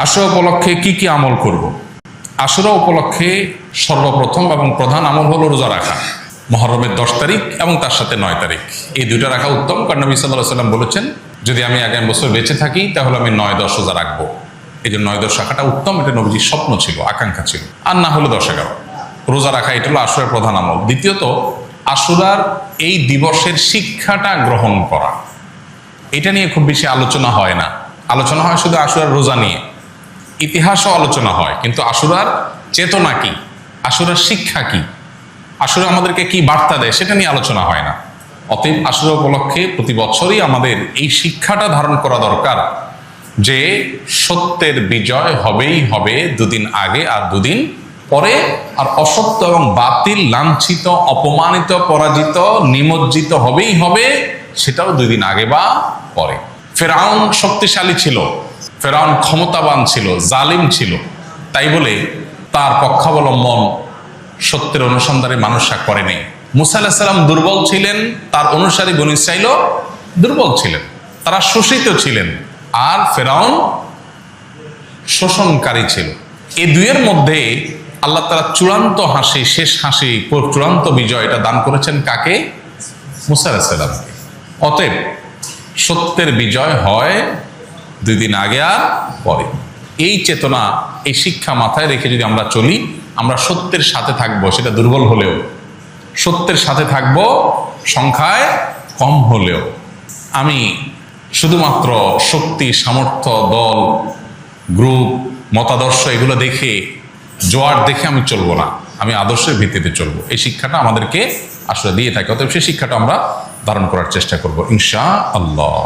আশুরা উপলক্ষে কি কি আমল করব? আশুরা উপলক্ষে সর্বপ্রথম এবং প্রধান আমল হলো রোজা রাখা। মুহররমের 10 তারিখ এবং তার সাথে 9 তারিখ, এই দুইটা রাখা উত্তম। কারণ নবী সাল্লাল্লাহু আলাইহি ওয়াসাল্লাম বলেছেন, যদি আমি আগামী বছর বেঁচে থাকি তাহলে আমি 9-10 রোজা রাখবো। এই জন্য 9-10 রাখাটা উত্তম, এটা নবীজির স্বপ্ন ছিল, আকাঙ্ক্ষা ছিল। আর না হলে 10-11 রোজা রাখা, এটা হলো আশুরার প্রধান আমল। দ্বিতীয়ত, আশুরার এই দিবসের শিক্ষাটা গ্রহণ করা। এটা নিয়ে খুব বেশি আলোচনা হয় না, আলোচনা হয় শুধু আশুরার রোজা নিয়ে, ইতিহাসও আলোচনা হয়, কিন্তু আশুরার চেতনা কি, আশুরার শিক্ষা কি, আশুরা আমাদেরকে কি বার্তা দেয়, সেটা নিয়ে আলোচনা হয় না। অতএব আশুরা উপলক্ষে প্রতি বছরই আমাদের এই শিক্ষাটা ধারণ করা দরকার যে সত্যের বিজয় হবেই হবে, দুদিন আগে আর দুদিন পরে। আর অসত্য এবং বাতিল লাঞ্ছিত, অপমানিত, পরাজিত, নিমজ্জিত হবেই হবে, সেটাও 2 দিন আগে বা পরে। ফেরাউন শক্তিশালী ছিল, ফেরাউন ক্ষমতাবান ছিল, জালিম ছিল, তাই বলে তার পক্ষাবলম্বন সত্যের অনুসন্ধানে মানুষরা করেনি। মুসা আলাইহিস সালাম দুর্বল ছিলেন, তার অনুসারী বনী ইসরাঈলও দুর্বল ছিলেন, তারা শোষিত ছিলেন, আর ফেরাউন শোষণকারী ছিল। এই দুইয়ের মধ্যে আল্লাহ তাআলা চূড়ান্ত হাসি, শেষ হাসি, চূড়ান্ত বিজয় এটা দান করেছেন কাকে? মুসা আলাইহিস সালামকে। অতএব সত্যের বিজয় হয় 2 দিন আগে আর পরে। এই চেতনা, এই শিক্ষা মাথায় রেখে যদি আমরা চলি, আমরা সত্যের সাথে থাকবো, সেটা দুর্বল হলেও সত্যের সাথে থাকবো, সংখ্যায় কম হলেও। আমি শুধুমাত্র শক্তি, সামর্থ্য, দল, গ্রুপ, মতাদর্শ এগুলো দেখে, জোয়ার দেখে আমি চলবো না, আমি আদর্শের ভিত্তিতে চলবো। এই শিক্ষাটা আমাদেরকে আসলে দিয়ে থাকে। অতএব সেই শিক্ষাটা আমরা ধারণ করার চেষ্টা করবো ইনশাআল্লাহ।